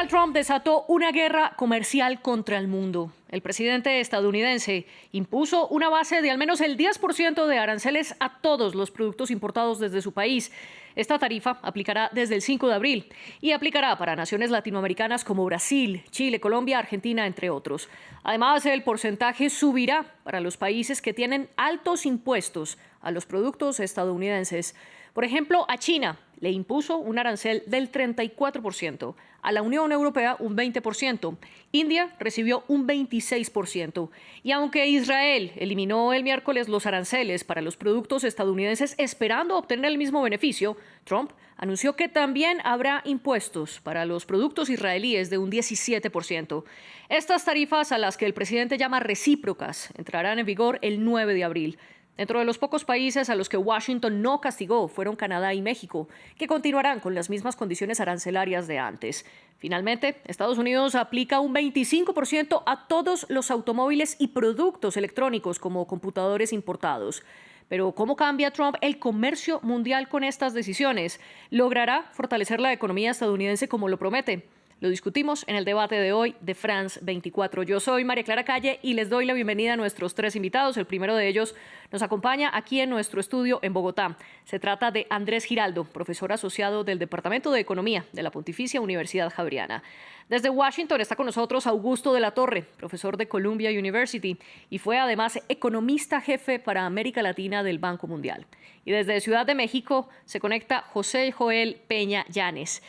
Donald Trump desató una guerra comercial contra el mundo. El presidente estadounidense impuso una base de al menos el 10% de aranceles a todos los productos importados desde su país. Esta tarifa aplicará desde el 5 de abril y aplicará para naciones latinoamericanas como Brasil, Chile, Colombia, Argentina, entre otros. Además, el porcentaje subirá para los países que tienen altos impuestos a los productos estadounidenses. Por ejemplo, a China le impuso un arancel del 34%, a la Unión Europea un 20%, India recibió un 26%. Y aunque Israel eliminó el miércoles los aranceles para los productos estadounidenses esperando obtener el mismo beneficio, Trump anunció que también habrá impuestos para los productos israelíes de un 17%. Estas tarifas, a las que el presidente llama recíprocas, entrarán en vigor el 9 de abril. Dentro de los pocos países a los que Washington no castigó fueron Canadá y México, que continuarán con las mismas condiciones arancelarias de antes. Finalmente, Estados Unidos aplica un 25% a todos los automóviles y productos electrónicos como computadores importados. Pero ¿cómo cambia Trump el comercio mundial con estas decisiones? ¿Logrará fortalecer la economía estadounidense como lo promete? Lo discutimos en el debate de hoy de France 24. Yo soy María Clara Calle y les doy la bienvenida a nuestros tres invitados. El primero de ellos nos acompaña aquí en nuestro estudio en Bogotá. Se trata de Andrés Giraldo, profesor asociado del Departamento de Economía de la Pontificia Universidad Javeriana. Desde Washington está con nosotros Augusto de la Torre, profesor de Columbia University y fue además economista jefe para América Latina del Banco Mundial. Y desde Ciudad de México se conecta José Joel Peña Llanes,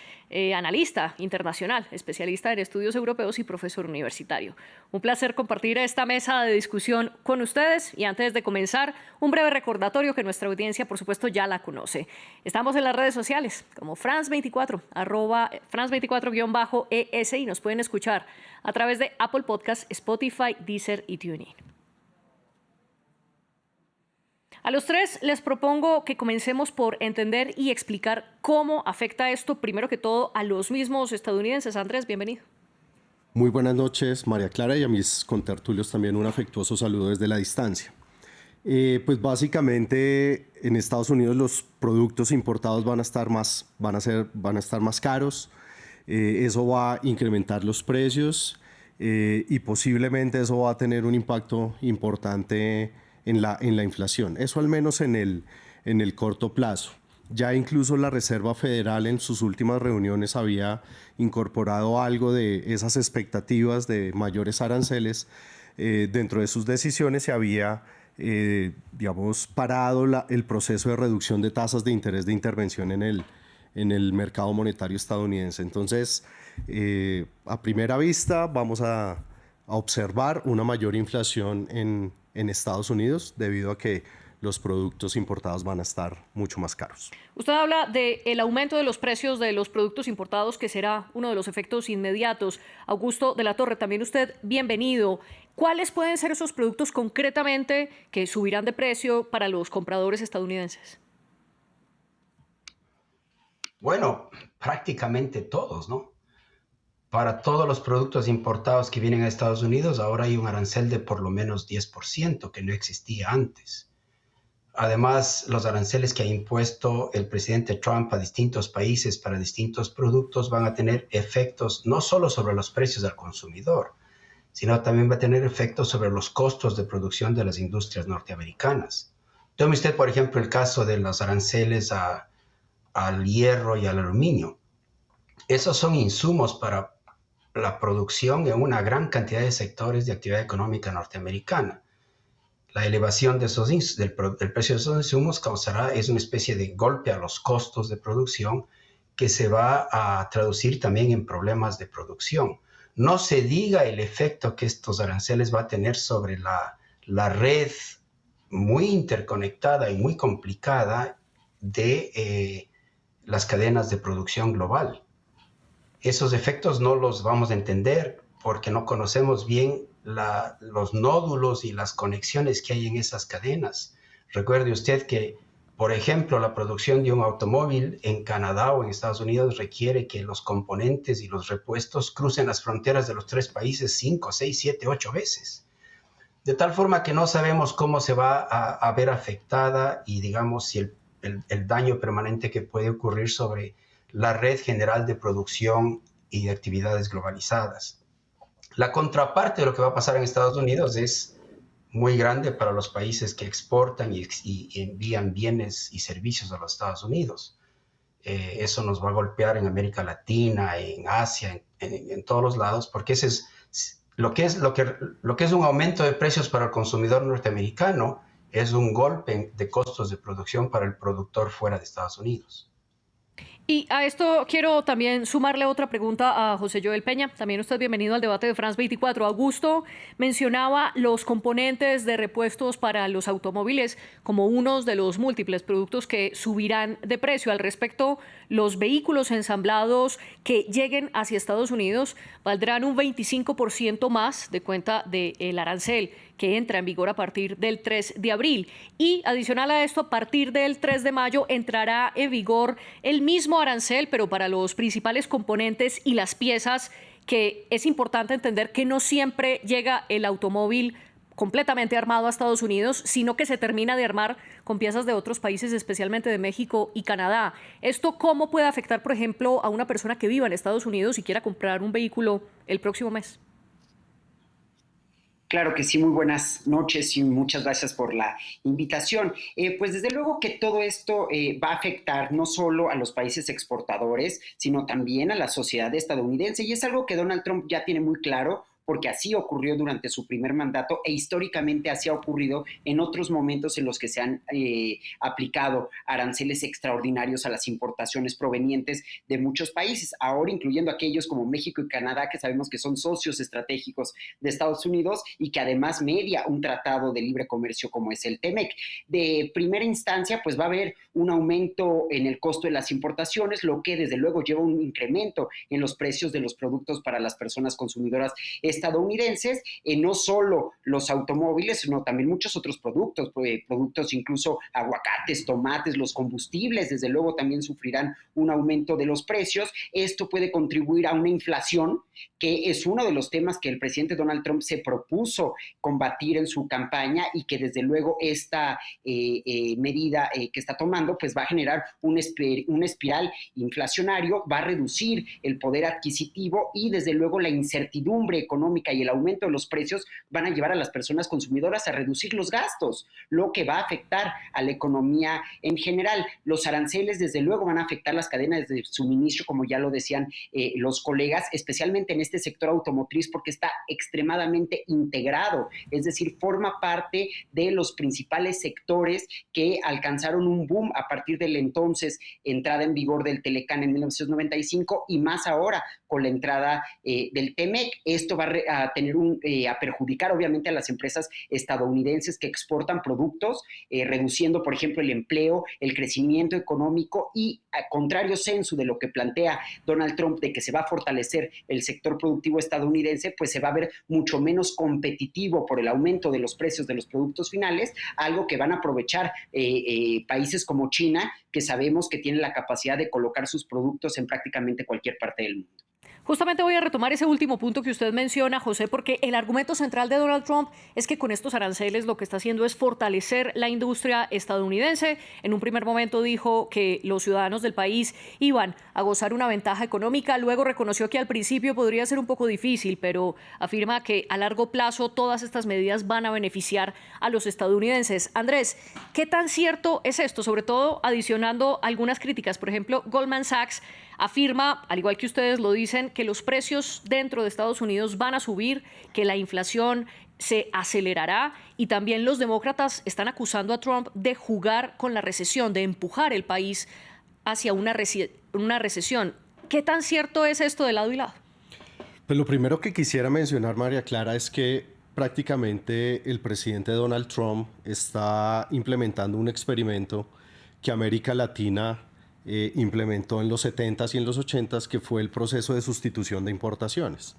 analista internacional, especialista en estudios europeos y profesor universitario. Un placer compartir esta mesa de discusión con ustedes y antes de comenzar, un breve recordatorio que nuestra audiencia, por supuesto, ya la conoce. Estamos en las redes sociales como France24, France24-ES y nos pueden escuchar a través de Apple Podcasts, Spotify, Deezer y TuneIn. A los tres les propongo que comencemos por entender y explicar cómo afecta esto, primero que todo, a los mismos estadounidenses. Andrés, bienvenido. Muy buenas noches, María Clara, y a mis contertulios también un afectuoso saludo desde la distancia. Pues básicamente en Estados Unidos los productos importados van a estar más caros. Eso va a incrementar los precios y posiblemente eso va a tener un impacto importante en la inflación, eso al menos en el corto plazo. Ya incluso la Reserva Federal en sus últimas reuniones había incorporado algo de esas expectativas de mayores aranceles dentro de sus decisiones y había, parado el proceso de reducción de tasas de interés de intervención en el mercado monetario estadounidense. Entonces, a primera vista vamos a observar una mayor inflación en Estados Unidos debido a que los productos importados van a estar mucho más caros. Usted habla del aumento de los precios de los productos importados, que será uno de los efectos inmediatos. Augusto de la Torre, también usted, bienvenido. ¿Cuáles pueden ser esos productos concretamente que subirán de precio para los compradores estadounidenses? Bueno, prácticamente todos, ¿no? Para todos los productos importados que vienen a Estados Unidos, ahora hay un arancel de por lo menos 10%, que no existía antes. Además, los aranceles que ha impuesto el presidente Trump a distintos países para distintos productos van a tener efectos no solo sobre los precios al consumidor, sino también va a tener efectos sobre los costos de producción de las industrias norteamericanas. Tome usted, por ejemplo, el caso de los aranceles al hierro y al aluminio. Esos son insumos para la producción en una gran cantidad de sectores de actividad económica norteamericana. La elevación de del precio de esos insumos es una especie de golpe a los costos de producción que se va a traducir también en problemas de producción. No se diga el efecto que estos aranceles va a tener sobre la red muy interconectada y muy complicada de las cadenas de producción global. Esos efectos no los vamos a entender porque no conocemos bien los nódulos y las conexiones que hay en esas cadenas. Recuerde usted que, por ejemplo, la producción de un automóvil en Canadá o en Estados Unidos requiere que los componentes y los repuestos crucen las fronteras de los tres países 5, 6, 7, 8 veces. De tal forma que no sabemos cómo se va a ver afectada y, digamos, si el daño permanente que puede ocurrir sobre la red general de producción y de actividades globalizadas. La contraparte de lo que va a pasar en Estados Unidos es muy grande para los países que exportan y envían bienes y servicios a los Estados Unidos. Eso nos va a golpear en América Latina, en Asia, en todos los lados, porque ese es lo que es un aumento de precios para el consumidor norteamericano, es un golpe de costos de producción para el productor fuera de Estados Unidos. Y a esto quiero también sumarle otra pregunta a José Joel Peña. También usted bienvenido al debate de France 24. Augusto mencionaba los componentes de repuestos para los automóviles como unos de los múltiples productos que subirán de precio. Al respecto, los vehículos ensamblados que lleguen hacia Estados Unidos valdrán un 25% más de cuenta del arancel que entra en vigor a partir del 3 de abril. Y adicional a esto, a partir del 3 de mayo entrará en vigor el mismo arancel, pero para los principales componentes y las piezas, que es importante entender que no siempre llega el automóvil completamente armado a Estados Unidos, sino que se termina de armar con piezas de otros países, especialmente de México y Canadá. ¿Esto cómo puede afectar, por ejemplo, a una persona que viva en Estados Unidos y quiera comprar un vehículo el próximo mes? Claro que sí, muy buenas noches y muchas gracias por la invitación. Pues desde luego que todo esto va a afectar no solo a los países exportadores, sino también a la sociedad estadounidense, y es algo que Donald Trump ya tiene muy claro, porque así ocurrió durante su primer mandato e históricamente así ha ocurrido en otros momentos en los que se han aplicado aranceles extraordinarios a las importaciones provenientes de muchos países, ahora incluyendo aquellos como México y Canadá, que sabemos que son socios estratégicos de Estados Unidos y que además media un tratado de libre comercio como es el TEMEC. De primera instancia, pues va a haber un aumento en el costo de las importaciones, lo que desde luego lleva un incremento en los precios de los productos para las personas consumidoras estadounidenses, no solo los automóviles, sino también muchos otros productos, productos incluso aguacates, tomates, los combustibles, desde luego también sufrirán un aumento de los precios. Esto puede contribuir a una inflación, que es uno de los temas que el presidente Donald Trump se propuso combatir en su campaña y que desde luego esta medida que está tomando pues va a generar un espiral inflacionario, va a reducir el poder adquisitivo y desde luego la incertidumbre económica y el aumento de los precios van a llevar a las personas consumidoras a reducir los gastos, lo que va a afectar a la economía en general. Los aranceles desde luego van a afectar las cadenas de suministro, como ya lo decían los colegas, especialmente en este sector automotriz porque está extremadamente integrado, es decir, forma parte de los principales sectores que alcanzaron un boom a partir del entonces entrada en vigor del Telecán en 1995 y más ahora con la entrada del TEMEC. Esto va a perjudicar obviamente a las empresas estadounidenses que exportan productos, reduciendo por ejemplo el empleo, el crecimiento económico y a contrario sensu de lo que plantea Donald Trump de que se va a fortalecer el sector productivo estadounidense, pues se va a ver mucho menos competitivo por el aumento de los precios de los productos finales, algo que van a aprovechar países como China, que sabemos que tienen la capacidad de colocar sus productos en prácticamente cualquier parte del mundo. Justamente voy a retomar ese último punto que usted menciona, José, porque el argumento central de Donald Trump es que con estos aranceles lo que está haciendo es fortalecer la industria estadounidense. En un primer momento dijo que los ciudadanos del país iban a gozar una ventaja económica, luego reconoció que al principio podría ser un poco difícil, pero afirma que a largo plazo todas estas medidas van a beneficiar a los estadounidenses. Andrés, ¿qué tan cierto es esto? Sobre todo adicionando algunas críticas. Por ejemplo, Goldman Sachs afirma, al igual que ustedes lo dicen, que los precios dentro de Estados Unidos van a subir, que la inflación se acelerará y también los demócratas están acusando a Trump de jugar con la recesión, de empujar el país hacia una recesión. ¿Qué tan cierto es esto de lado y lado? Pues lo primero que quisiera mencionar, María Clara, es que prácticamente el presidente Donald Trump está implementando un experimento que América Latina implementó en los 70s y en los 80s, que fue el proceso de sustitución de importaciones.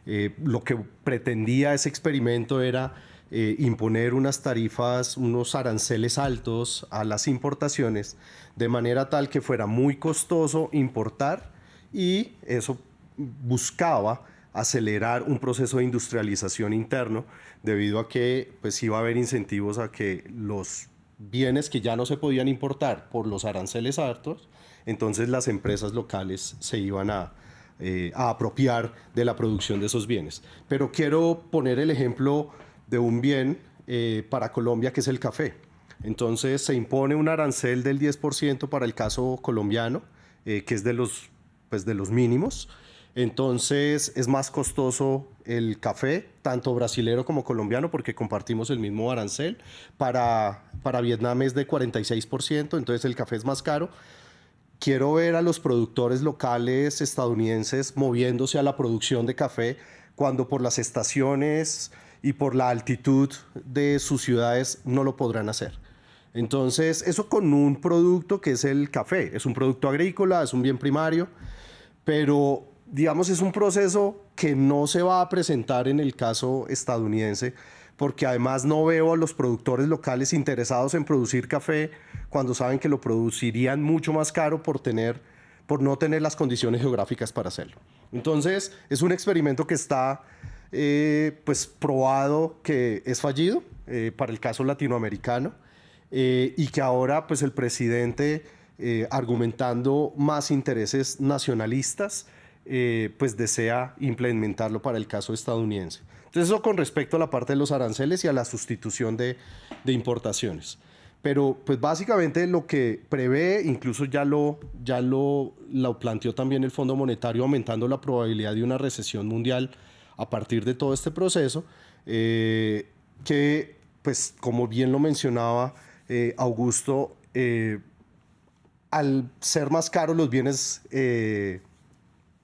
Lo que pretendía ese experimento era imponer unas tarifas, unos aranceles altos a las importaciones, de manera tal que fuera muy costoso importar y eso buscaba acelerar un proceso de industrialización interno debido a que pues, iba a haber incentivos a que los bienes que ya no se podían importar por los aranceles altos, entonces las empresas locales se iban a a apropiar de la producción de esos bienes. Pero quiero poner el ejemplo de un bien para Colombia, que es el café. Entonces se impone un arancel del 10% para el caso colombiano, que es de los mínimos. Entonces es más costoso el café, tanto brasilero como colombiano, porque compartimos el mismo arancel. Para Vietnam es de 46%, entonces el café es más caro. Quiero ver a los productores locales estadounidenses moviéndose a la producción de café cuando por las estaciones y por la altitud de sus ciudades no lo podrán hacer. Entonces, eso con un producto que es el café. Es un producto agrícola, es un bien primario, pero digamos es un proceso que no se va a presentar en el caso estadounidense, porque además no veo a los productores locales interesados en producir café cuando saben que lo producirían mucho más caro por no tener las condiciones geográficas para hacerlo. Entonces, es un experimento que está probado que es fallido para el caso latinoamericano y que ahora pues el presidente, argumentando más intereses nacionalistas, pues desea implementarlo para el caso estadounidense. Entonces eso con respecto a la parte de los aranceles y a la sustitución de importaciones. Pero pues básicamente lo que prevé, incluso ya lo planteó también el Fondo Monetario, aumentando la probabilidad de una recesión mundial a partir de todo este proceso, que pues como bien lo mencionaba Augusto, al ser más caros los bienes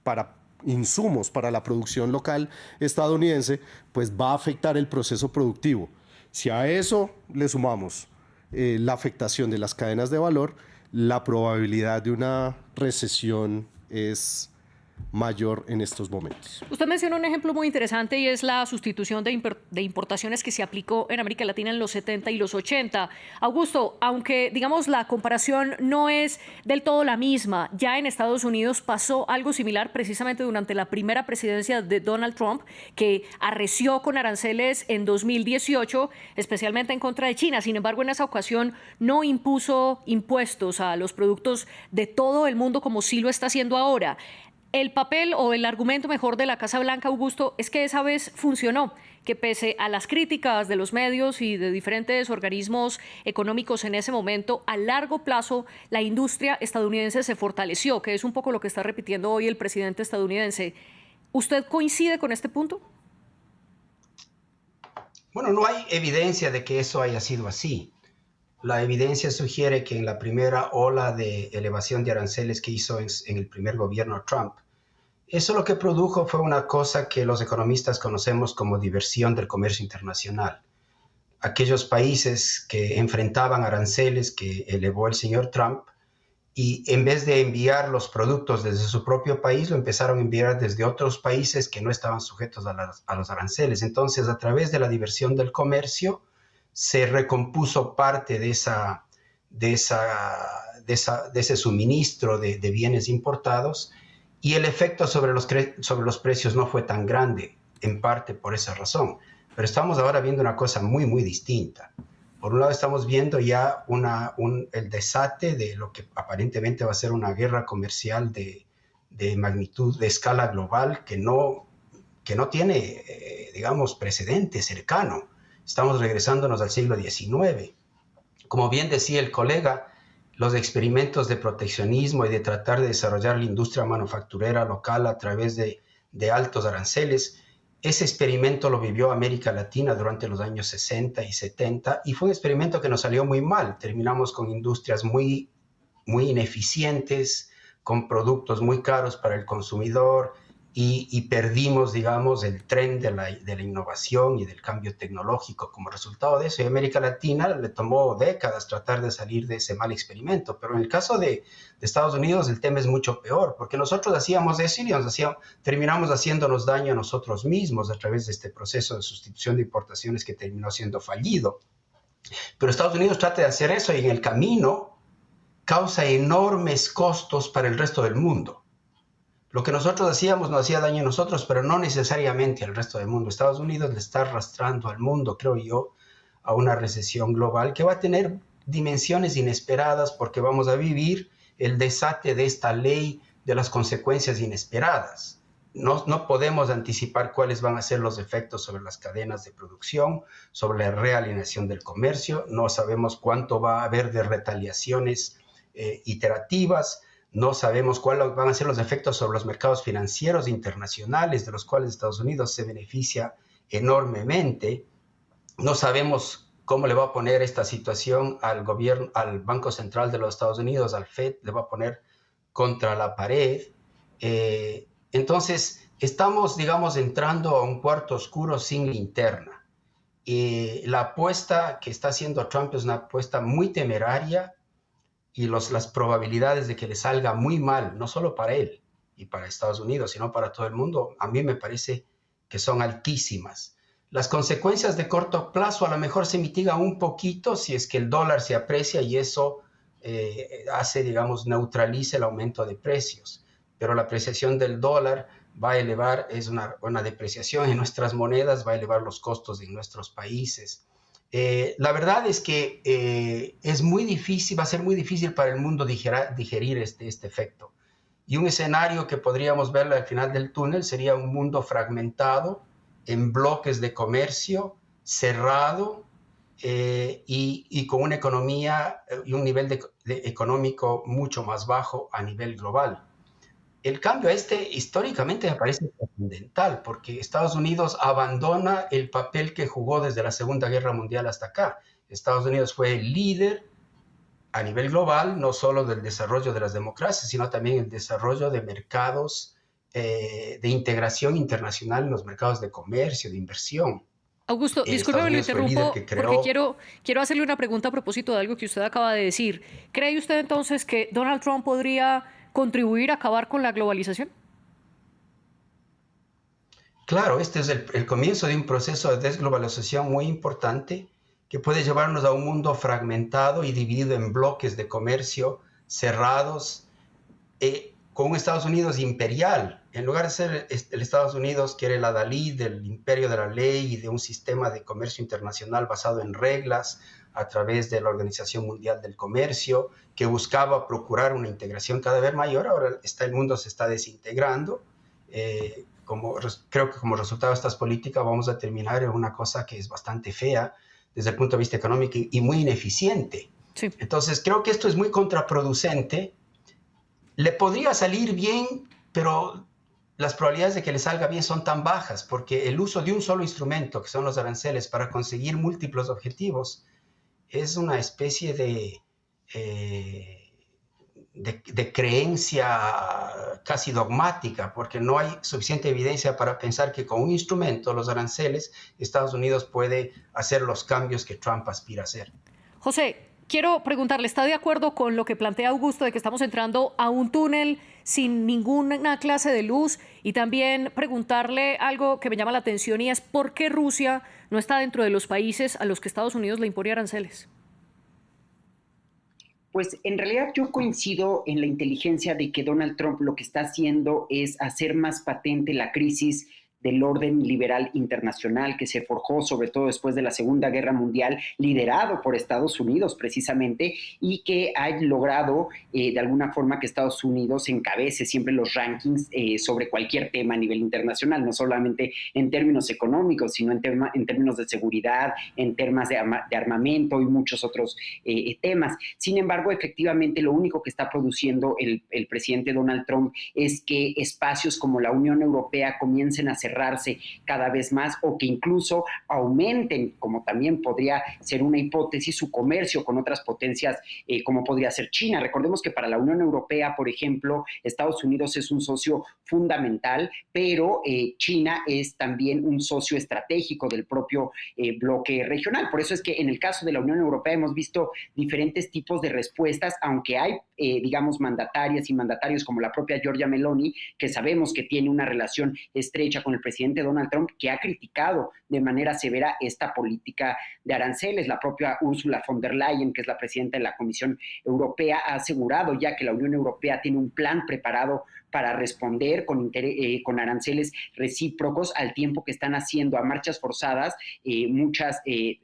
para insumos para la producción local estadounidense, pues va a afectar el proceso productivo. Si a eso le sumamos la afectación de las cadenas de valor, la probabilidad de una recesión es mayor en estos momentos. Usted mencionó un ejemplo muy interesante y es la sustitución de importaciones que se aplicó en América Latina en los 70 y los 80. Augusto, aunque digamos la comparación no es del todo la misma, ya en Estados Unidos pasó algo similar precisamente durante la primera presidencia de Donald Trump, que arreció con aranceles en 2018, especialmente en contra de China. Sin embargo, en esa ocasión no impuso impuestos a los productos de todo el mundo como sí lo está haciendo ahora. El papel o el argumento mejor de la Casa Blanca, Augusto, es que esa vez funcionó, que pese a las críticas de los medios y de diferentes organismos económicos en ese momento, a largo plazo la industria estadounidense se fortaleció, que es un poco lo que está repitiendo hoy el presidente estadounidense. ¿Usted coincide con este punto? Bueno, no hay evidencia de que eso haya sido así. La evidencia sugiere que en la primera ola de elevación de aranceles que hizo en el primer gobierno Trump, eso lo que produjo fue una cosa que los economistas conocemos como diversión del comercio internacional. Aquellos países que enfrentaban aranceles que elevó el señor Trump, y en vez de enviar los productos desde su propio país, lo empezaron a enviar desde otros países que no estaban sujetos a los aranceles. Entonces, a través de la diversión del comercio, se recompuso parte de ese suministro de bienes importados, y el efecto sobre los precios no fue tan grande, en parte por esa razón. Pero estamos ahora viendo una cosa muy, muy distinta. Por un lado estamos viendo ya el desate de lo que aparentemente va a ser una guerra comercial de magnitud, de escala global, que no tiene, digamos, precedente cercano. Estamos regresándonos al siglo XIX. Como bien decía el colega, los experimentos de proteccionismo y de tratar de desarrollar la industria manufacturera local a través de altos aranceles, ese experimento lo vivió América Latina durante los años 60 y 70 y fue un experimento que nos salió muy mal. Terminamos con industrias muy, muy ineficientes, con productos muy caros para el consumidor, y perdimos, digamos, el tren de la innovación y del cambio tecnológico como resultado de eso. Y a América Latina le tomó décadas tratar de salir de ese mal experimento. Pero en el caso de Estados Unidos el tema es mucho peor, porque nosotros hacíamos eso y terminamos haciéndonos daño a nosotros mismos a través de este proceso de sustitución de importaciones que terminó siendo fallido. Pero Estados Unidos trata de hacer eso y en el camino causa enormes costos para el resto del mundo. Lo que nosotros hacíamos nos hacía daño a nosotros, pero no necesariamente al resto del mundo. Estados Unidos le está arrastrando al mundo, creo yo, a una recesión global que va a tener dimensiones inesperadas, porque vamos a vivir el desate de esta ley de las consecuencias inesperadas. No podemos anticipar cuáles van a ser los efectos sobre las cadenas de producción, sobre la realineación del comercio, no sabemos cuánto va a haber de retaliaciones iterativas, no sabemos cuáles van a ser los efectos sobre los mercados financieros internacionales, de los cuales Estados Unidos se beneficia enormemente. No sabemos cómo le va a poner esta situación al gobierno, al Banco Central de los Estados Unidos, al FED, le va a poner contra la pared. Entonces, estamos, digamos, entrando a un cuarto oscuro sin linterna. La apuesta que está haciendo Trump es una apuesta muy temeraria, y las probabilidades de que le salga muy mal, no solo para él y para Estados Unidos, sino para todo el mundo, a mí me parece que son altísimas. Las consecuencias de corto plazo a lo mejor se mitigan un poquito si es que el dólar se aprecia y eso hace, digamos, neutralice el aumento de precios. Pero la apreciación del dólar va a elevar, es una depreciación en nuestras monedas, va a elevar los costos en nuestros países. La verdad es que es muy difícil, va a ser muy difícil para el mundo digerir este efecto. Y un escenario que podríamos ver al final del túnel sería un mundo fragmentado en bloques de comercio, cerrado y con una economía y un nivel económico mucho más bajo a nivel global. El cambio históricamente me parece trascendental porque Estados Unidos abandona el papel que jugó desde la Segunda Guerra Mundial hasta acá. Estados Unidos fue el líder a nivel global, no solo del desarrollo de las democracias, sino también el desarrollo de mercados de integración internacional en los mercados de comercio, de inversión. Augusto, discúlpeme, lo interrumpo porque quiero hacerle una pregunta a propósito de algo que usted acaba de decir. ¿Cree usted entonces que Donald Trump podría contribuir a acabar con la globalización? Claro, este es el comienzo de un proceso de desglobalización muy importante que puede llevarnos a un mundo fragmentado y dividido en bloques de comercio cerrados, con un Estados Unidos imperial. En lugar de ser el Estados Unidos que era el adalid del imperio de la ley y de un sistema de comercio internacional basado en reglas a través de la Organización Mundial del Comercio, que buscaba procurar una integración cada vez mayor, ahora el mundo se está desintegrando. Creo que como resultado de estas políticas vamos a terminar en una cosa que es bastante fea desde el punto de vista económico y muy ineficiente. Sí. Entonces creo que esto es muy contraproducente. Le podría salir bien, pero las probabilidades de que le salga bien son tan bajas porque el uso de un solo instrumento, que son los aranceles, para conseguir múltiples objetivos, es una especie de creencia casi dogmática, porque no hay suficiente evidencia para pensar que con un instrumento, los aranceles, Estados Unidos puede hacer los cambios que Trump aspira a hacer. José, quiero preguntarle, ¿está de acuerdo con lo que plantea Augusto de que estamos entrando a un túnel sin ninguna clase de luz? Y también preguntarle algo que me llama la atención y es ¿por qué Rusia no está dentro de los países a los que Estados Unidos le impone aranceles? Pues en realidad yo coincido en la inteligencia de que Donald Trump lo que está haciendo es hacer más patente la crisis del orden liberal internacional que se forjó sobre todo después de la Segunda Guerra Mundial, liderado por Estados Unidos precisamente, y que ha logrado de alguna forma que Estados Unidos encabece siempre los rankings sobre cualquier tema a nivel internacional, no solamente en términos económicos, sino en términos de seguridad, en temas de armamento y muchos otros temas. Sin embargo, efectivamente, lo único que está produciendo el presidente Donald Trump es que espacios como la Unión Europea comiencen a cerrarse cada vez más o que incluso aumenten, como también podría ser una hipótesis, su comercio con otras potencias como podría ser China. Recordemos que para la Unión Europea, por ejemplo, Estados Unidos es un socio fundamental, pero China es también un socio estratégico del propio bloque regional. Por eso es que en el caso de la Unión Europea hemos visto diferentes tipos de respuestas, aunque hay, digamos, mandatarias y mandatarios como la propia Giorgia Meloni, que sabemos que tiene una relación estrecha con el presidente Donald Trump, que ha criticado de manera severa esta política de aranceles. La propia Ursula von der Leyen, que es la presidenta de la Comisión Europea, ha asegurado ya que la Unión Europea tiene un plan preparado para responder con aranceles recíprocos, al tiempo que están haciendo a marchas forzadas muchas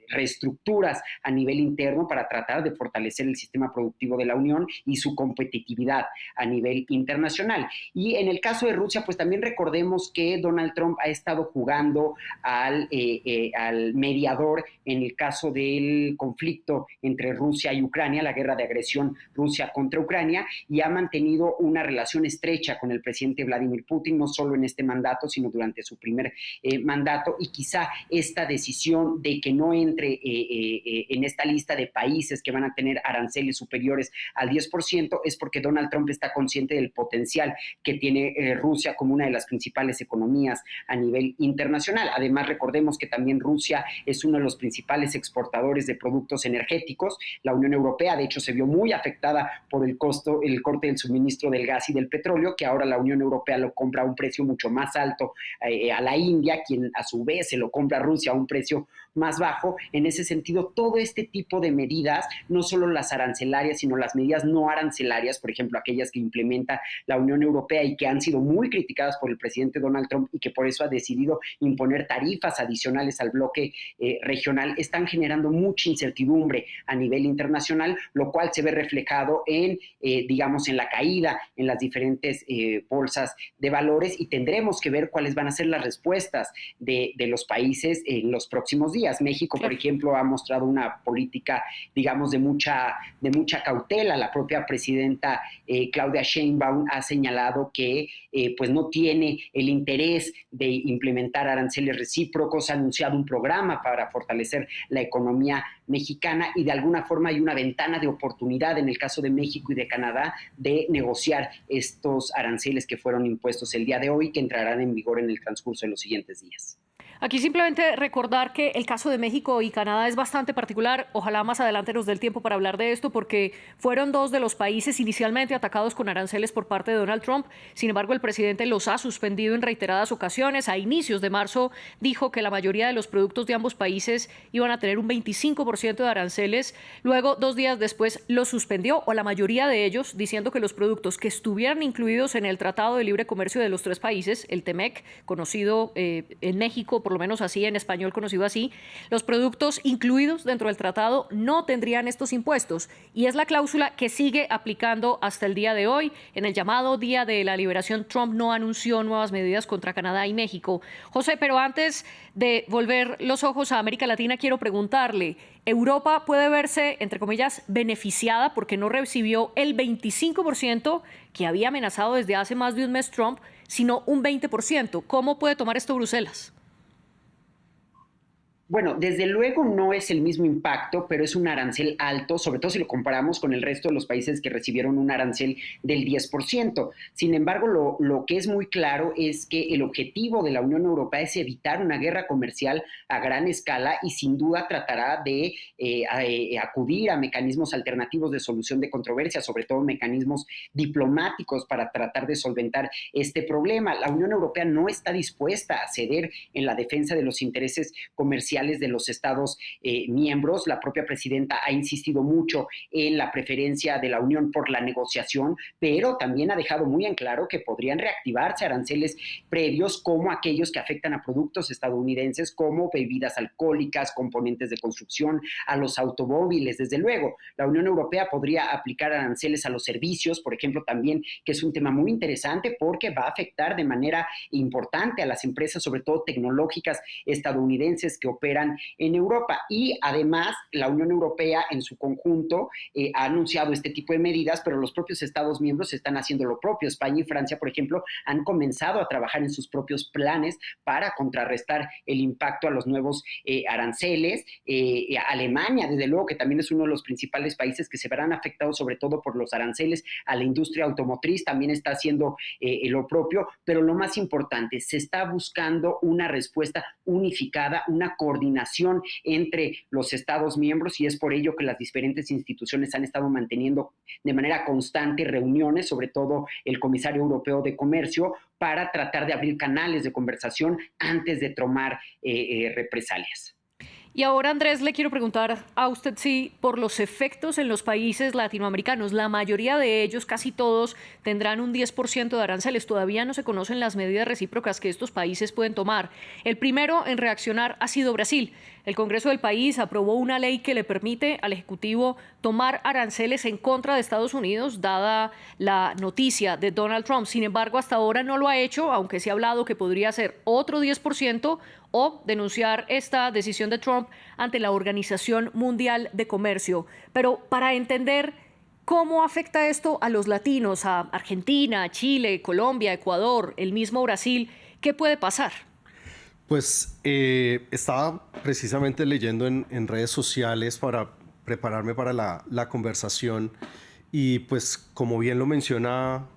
reestructuras a nivel interno para tratar de fortalecer el sistema productivo de la Unión y su competitividad a nivel internacional. Y en el caso de Rusia, pues también recordemos que Donald Trump ha estado jugando al mediador en el caso del conflicto entre Rusia y Ucrania, la guerra de agresión Rusia contra Ucrania, y ha mantenido una relación estrecha con el presidente Vladimir Putin, no solo en este mandato, sino durante su primer mandato, y quizá esta decisión de que no entre en esta lista de países que van a tener aranceles superiores al 10% es porque Donald Trump está consciente del potencial que tiene Rusia como una de las principales economías a nivel internacional. Además, recordemos que también Rusia es uno de los principales exportadores de productos energéticos. La Unión Europea, de hecho, se vio muy afectada por el corte del suministro del gas y del petróleo, que ahora la Unión Europea lo compra a un precio mucho más alto a la India, quien a su vez se lo compra a Rusia a un precio más bajo. En ese sentido, todo este tipo de medidas, no solo las arancelarias, sino las medidas no arancelarias, por ejemplo, aquellas que implementa la Unión Europea y que han sido muy criticadas por el presidente Donald Trump y que por eso ha decidido imponer tarifas adicionales al bloque regional, están generando mucha incertidumbre a nivel internacional, lo cual se ve reflejado en la caída en las diferentes bolsas de valores, y tendremos que ver cuáles van a ser las respuestas de los países en los próximos días. México, por ejemplo, ha mostrado una política, digamos, de mucha cautela. La propia presidenta Claudia Sheinbaum ha señalado que pues no tiene el interés de implementar aranceles recíprocos, ha anunciado un programa para fortalecer la economía mexicana, y de alguna forma hay una ventana de oportunidad en el caso de México y de Canadá de negociar estos aranceles que fueron impuestos el día de hoy, que entrarán en vigor en el transcurso de los siguientes días. Aquí simplemente recordar que el caso de México y Canadá es bastante particular. Ojalá más adelante nos dé el tiempo para hablar de esto, porque fueron dos de los países inicialmente atacados con aranceles por parte de Donald Trump. Sin embargo, el presidente los ha suspendido en reiteradas ocasiones. A inicios de marzo dijo que la mayoría de los productos de ambos países iban a tener un 25% de aranceles. Luego, 2 días después, los suspendió, o la mayoría de ellos, diciendo que los productos que estuvieran incluidos en el Tratado de Libre Comercio de los 3 países, el TEMEC, conocido en México, por lo menos así en español conocido así, los productos incluidos dentro del tratado no tendrían estos impuestos, y es la cláusula que sigue aplicando hasta el día de hoy. En el llamado Día de la Liberación, Trump no anunció nuevas medidas contra Canadá y México. José, pero antes de volver los ojos a América Latina, quiero preguntarle, ¿Europa puede verse, entre comillas, beneficiada porque no recibió el 25% que había amenazado desde hace más de un mes Trump, sino un 20%? ¿Cómo puede tomar esto Bruselas? Bueno, desde luego no es el mismo impacto, pero es un arancel alto, sobre todo si lo comparamos con el resto de los países que recibieron un arancel del 10%. Sin embargo, lo que es muy claro es que el objetivo de la Unión Europea es evitar una guerra comercial a gran escala, y sin duda tratará de acudir a mecanismos alternativos de solución de controversias, sobre todo mecanismos diplomáticos, para tratar de solventar este problema. La Unión Europea no está dispuesta a ceder en la defensa de los intereses comerciales de los Estados miembros. La propia presidenta ha insistido mucho en la preferencia de la Unión por la negociación, pero también ha dejado muy en claro que podrían reactivarse aranceles previos, como aquellos que afectan a productos estadounidenses como bebidas alcohólicas, componentes de construcción, a los automóviles. Desde luego, la Unión Europea podría aplicar aranceles a los servicios, por ejemplo, también, que es un tema muy interesante porque va a afectar de manera importante a las empresas, sobre todo tecnológicas estadounidenses, que operan en Europa. Y además, la Unión Europea en su conjunto ha anunciado este tipo de medidas, pero los propios Estados miembros están haciendo lo propio. España y Francia, por ejemplo, han comenzado a trabajar en sus propios planes para contrarrestar el impacto a los nuevos aranceles. Alemania, desde luego, que también es uno de los principales países que se verán afectados sobre todo por los aranceles a la industria automotriz, también está haciendo lo propio, pero lo más importante, se está buscando una respuesta unificada, una coordinación entre los Estados miembros, y es por ello que las diferentes instituciones han estado manteniendo de manera constante reuniones, sobre todo el comisario europeo de comercio, para tratar de abrir canales de conversación antes de tomar represalias. Y ahora, Andrés, le quiero preguntar a usted si por los efectos en los países latinoamericanos, la mayoría de ellos, casi todos, tendrán un 10% de aranceles. Todavía no se conocen las medidas recíprocas que estos países pueden tomar. El primero en reaccionar ha sido Brasil. El Congreso del país aprobó una ley que le permite al Ejecutivo tomar aranceles en contra de Estados Unidos, dada la noticia de Donald Trump. Sin embargo, hasta ahora no lo ha hecho, aunque se ha hablado que podría ser otro 10% o denunciar esta decisión de Trump ante la Organización Mundial de Comercio. Pero para entender cómo afecta esto a los latinos, a Argentina, Chile, Colombia, Ecuador, el mismo Brasil, ¿qué puede pasar? Pues estaba precisamente leyendo en redes sociales para prepararme para la conversación y pues como bien lo menciona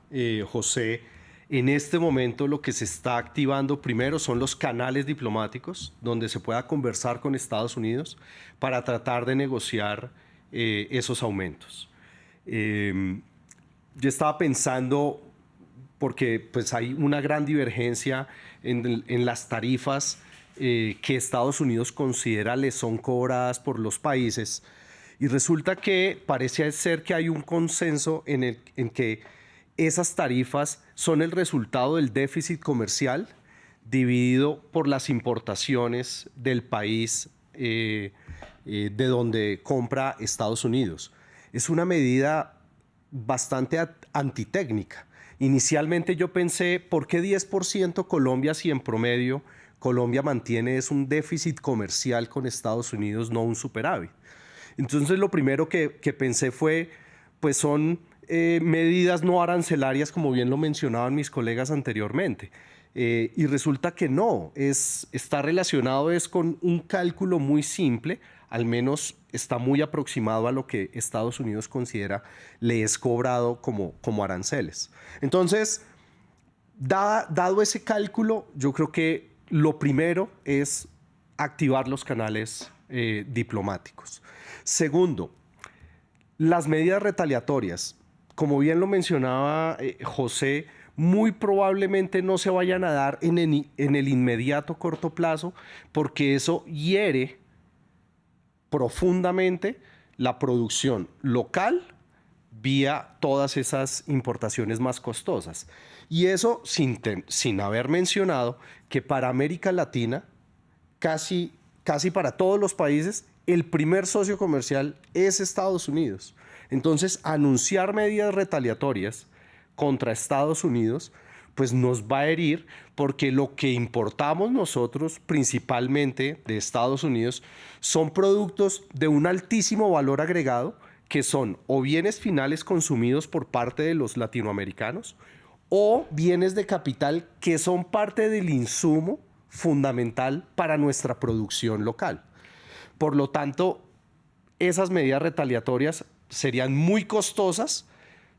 José, en este momento lo que se está activando primero son los canales diplomáticos donde se pueda conversar con Estados Unidos para tratar de negociar esos aumentos. Yo estaba pensando, porque pues hay una gran divergencia en las tarifas que Estados Unidos considera les son cobradas por los países, y resulta que parece ser que hay un consenso en que esas tarifas son el resultado del déficit comercial dividido por las importaciones del país de donde compra Estados Unidos. Es una medida bastante antitécnica. Inicialmente yo pensé, ¿por qué 10% Colombia si en promedio Colombia mantiene un déficit comercial con Estados Unidos, no un superávit? Entonces lo primero que pensé fue, pues son medidas no arancelarias, como bien lo mencionaban mis colegas anteriormente. Y resulta que no, está relacionado con un cálculo muy simple, al menos está muy aproximado a lo que Estados Unidos considera le es cobrado como aranceles. Entonces, dado ese cálculo, yo creo que lo primero es activar los canales diplomáticos. Segundo, las medidas retaliatorias. Como bien lo mencionaba José, muy probablemente no se vayan a dar en el inmediato corto plazo, porque eso hiere profundamente la producción local vía todas esas importaciones más costosas. Y eso sin haber mencionado que para América Latina, casi para todos los países, el primer socio comercial es Estados Unidos. Entonces, anunciar medidas retaliatorias contra Estados Unidos, pues nos va a herir, porque lo que importamos nosotros principalmente de Estados Unidos son productos de un altísimo valor agregado, que son o bienes finales consumidos por parte de los latinoamericanos o bienes de capital que son parte del insumo fundamental para nuestra producción local. Por lo tanto, esas medidas retaliatorias serían muy costosas,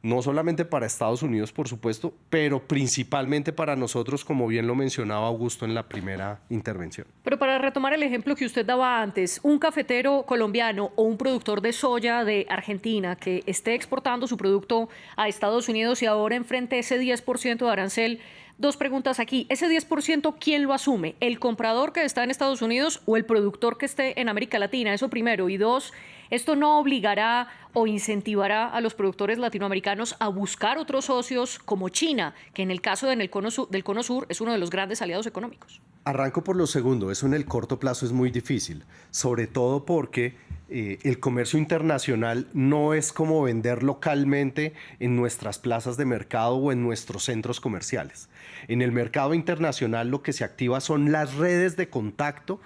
no solamente para Estados Unidos, por supuesto, pero principalmente para nosotros, como bien lo mencionaba Augusto en la primera intervención. Pero para retomar el ejemplo que usted daba antes, un cafetero colombiano o un productor de soya de Argentina que esté exportando su producto a Estados Unidos y ahora enfrente ese 10% de arancel, dos preguntas aquí. ¿Ese 10% quién lo asume? ¿El comprador que está en Estados Unidos o el productor que esté en América Latina? Eso primero. Y dos, ¿esto no obligará o incentivará a los productores latinoamericanos a buscar otros socios como China, que en el caso del Cono Sur es uno de los grandes aliados económicos? Arranco por lo segundo. Eso en el corto plazo es muy difícil, sobre todo porque el comercio internacional no es como vender localmente en nuestras plazas de mercado o en nuestros centros comerciales. En el mercado internacional lo que se activa son las redes de contacto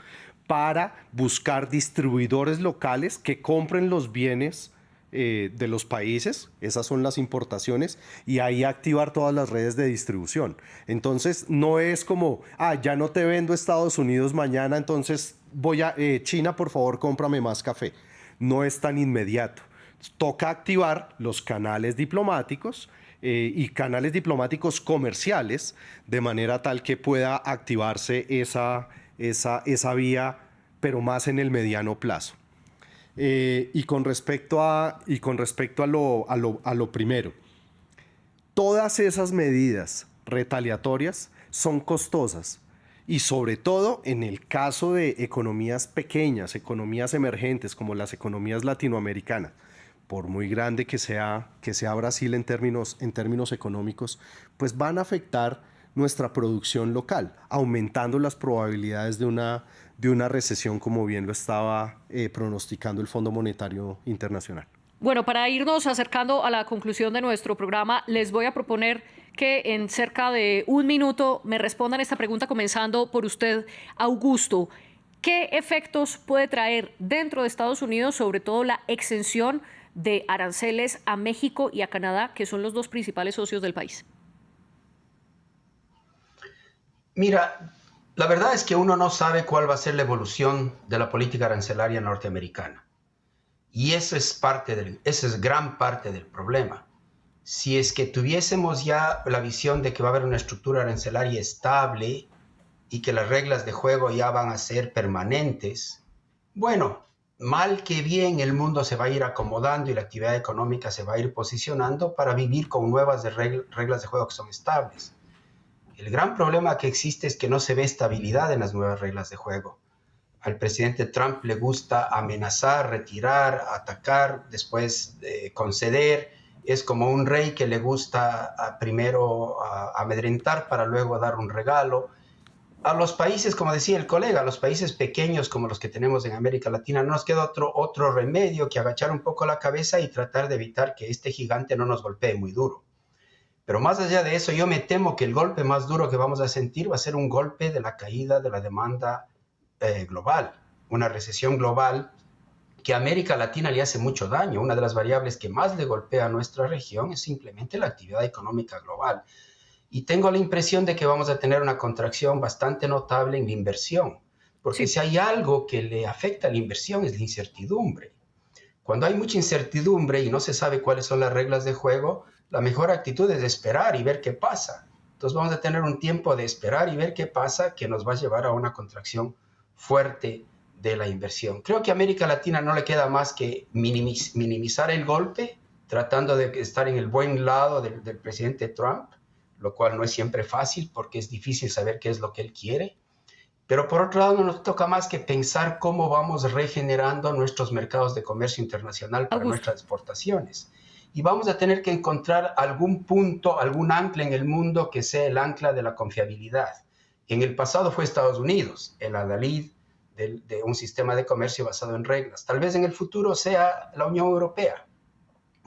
para buscar distribuidores locales que compren los bienes de los países, esas son las importaciones, y ahí activar todas las redes de distribución. Entonces no es como, ya no te vendo Estados Unidos mañana, entonces voy a China, por favor, cómprame más café. No es tan inmediato. Toca activar los canales diplomáticos y canales diplomáticos comerciales de manera tal que pueda activarse esa vía, pero más en el mediano plazo. Y con respecto a lo primero, todas esas medidas retaliatorias son costosas y sobre todo en el caso de economías pequeñas, economías emergentes como las economías latinoamericanas, por muy grande que sea Brasil en términos económicos, pues van a afectar nuestra producción local, aumentando las probabilidades de una recesión, como bien lo estaba pronosticando el Fondo Monetario Internacional. Bueno, para irnos acercando a la conclusión de nuestro programa, les voy a proponer que en cerca de un minuto me respondan esta pregunta, comenzando por usted, Augusto. ¿Qué efectos puede traer dentro de Estados Unidos, sobre todo la exención de aranceles a México y a Canadá, que son los dos principales socios del país? Mira, la verdad es que uno no sabe cuál va a ser la evolución de la política arancelaria norteamericana. Y eso es gran parte del problema. Si es que tuviésemos ya la visión de que va a haber una estructura arancelaria estable y que las reglas de juego ya van a ser permanentes, bueno, mal que bien el mundo se va a ir acomodando y la actividad económica se va a ir posicionando para vivir con nuevas reglas de juego que son estables. El gran problema que existe es que no se ve estabilidad en las nuevas reglas de juego. Al presidente Trump le gusta amenazar, retirar, atacar, después conceder. Es como un rey que le gusta primero amedrentar para luego dar un regalo. A los países, como decía el colega, a los países pequeños como los que tenemos en América Latina, no nos queda otro remedio que agachar un poco la cabeza y tratar de evitar que este gigante no nos golpee muy duro. Pero más allá de eso, yo me temo que el golpe más duro que vamos a sentir va a ser un golpe de la caída de la demanda global, una recesión global que a América Latina le hace mucho daño. Una de las variables que más le golpea a nuestra región es simplemente la actividad económica global. Y tengo la impresión de que vamos a tener una contracción bastante notable en la inversión, porque si hay algo que le afecta a la inversión es la incertidumbre. Cuando hay mucha incertidumbre y no se sabe cuáles son las reglas de juego, la mejor actitud es esperar y ver qué pasa. Entonces vamos a tener un tiempo de esperar y ver qué pasa que nos va a llevar a una contracción fuerte de la inversión. Creo que a América Latina no le queda más que minimizar el golpe, tratando de estar en el buen lado del presidente Trump, lo cual no es siempre fácil porque es difícil saber qué es lo que él quiere. Pero por otro lado, no nos toca más que pensar cómo vamos regenerando nuestros mercados de comercio internacional para nuestras exportaciones. Y vamos a tener que encontrar algún punto, algún ancla en el mundo que sea el ancla de la confiabilidad. En el pasado fue Estados Unidos, el adalid de un sistema de comercio basado en reglas. Tal vez en el futuro sea la Unión Europea.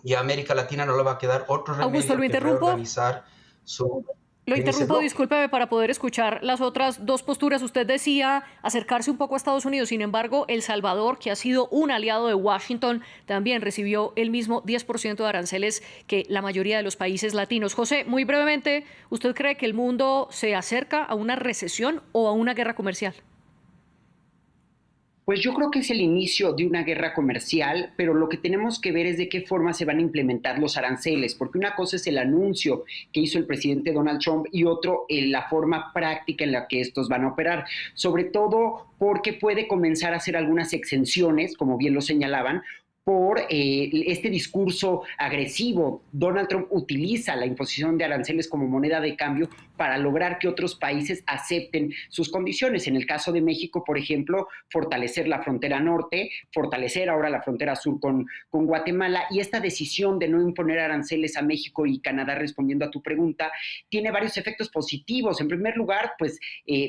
Y a América Latina no le va a quedar otro remedio que reorganizar su... Lo interrumpo, discúlpeme, para poder escuchar las otras dos posturas. Usted decía acercarse un poco a Estados Unidos. Sin embargo, El Salvador, que ha sido un aliado de Washington, también recibió el mismo 10% de aranceles que la mayoría de los países latinos. José, muy brevemente, ¿usted cree que el mundo se acerca a una recesión o a una guerra comercial? Pues yo creo que es el inicio de una guerra comercial, pero lo que tenemos que ver es de qué forma se van a implementar los aranceles, porque una cosa es el anuncio que hizo el presidente Donald Trump y otro la forma práctica en la que estos van a operar, sobre todo porque puede comenzar a hacer algunas exenciones, como bien lo señalaban, por este discurso agresivo. Donald Trump utiliza la imposición de aranceles como moneda de cambio para lograr que otros países acepten sus condiciones. En el caso de México, por ejemplo, fortalecer la frontera norte, fortalecer ahora la frontera sur con Guatemala, y esta decisión de no imponer aranceles a México y Canadá, respondiendo a tu pregunta, tiene varios efectos positivos. En primer lugar, pues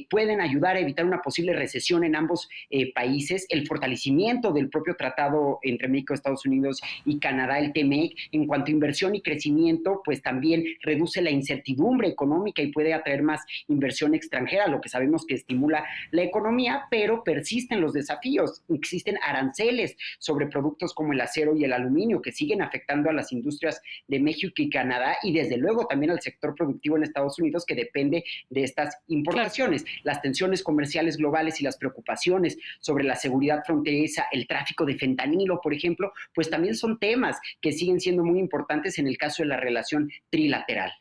pueden ayudar a evitar una posible recesión en ambos países. El fortalecimiento del propio tratado entre México, Estados Unidos y Canadá, el TMEC, en cuanto a inversión y crecimiento, pues también reduce la incertidumbre económica y puede atraer más inversión extranjera, lo que sabemos que estimula la economía, pero persisten los desafíos. Existen aranceles sobre productos como el acero y el aluminio que siguen afectando a las industrias de México y Canadá, y desde luego también al sector productivo en Estados Unidos, que depende de estas importaciones. Claro. Las tensiones comerciales globales y las preocupaciones sobre la seguridad fronteriza, el tráfico de fentanilo, por ejemplo, pues también son temas que siguen siendo muy importantes en el caso de la relación trilateral.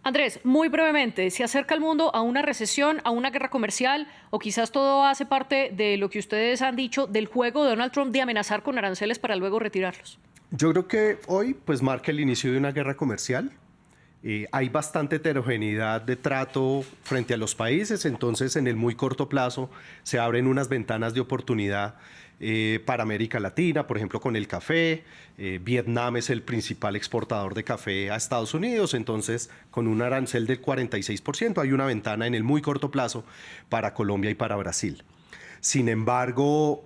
Andrés, muy brevemente, ¿se acerca el mundo a una recesión, a una guerra comercial, o quizás todo hace parte de lo que ustedes han dicho del juego de Donald Trump de amenazar con aranceles para luego retirarlos? Yo creo que hoy pues marca el inicio de una guerra comercial. Hay bastante heterogeneidad de trato frente a los países, entonces en el muy corto plazo se abren unas ventanas de oportunidad para América Latina, por ejemplo con el café. Vietnam es el principal exportador de café a Estados Unidos, entonces con un arancel del 46% hay una ventana en el muy corto plazo para Colombia y para Brasil. Sin embargo,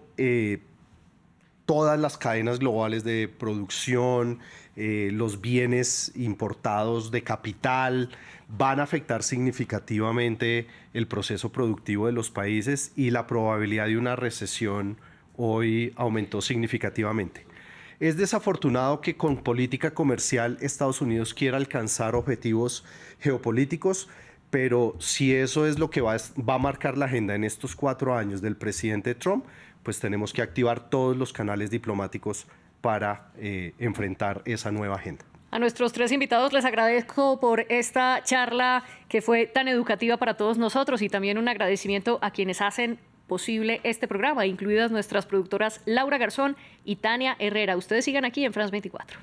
todas las cadenas globales de producción, los bienes importados de capital, van a afectar significativamente el proceso productivo de los países y la probabilidad de una recesión hoy aumentó significativamente. Es desafortunado que con política comercial Estados Unidos quiera alcanzar objetivos geopolíticos, pero si eso es lo que va a marcar la agenda en estos 4 años del presidente Trump, pues tenemos que activar todos los canales diplomáticos para enfrentar esa nueva agenda. A nuestros 3 invitados les agradezco por esta charla que fue tan educativa para todos nosotros y también un agradecimiento a quienes hacen posible este programa, incluidas nuestras productoras Laura Garzón y Tania Herrera. Ustedes sigan aquí en France 24.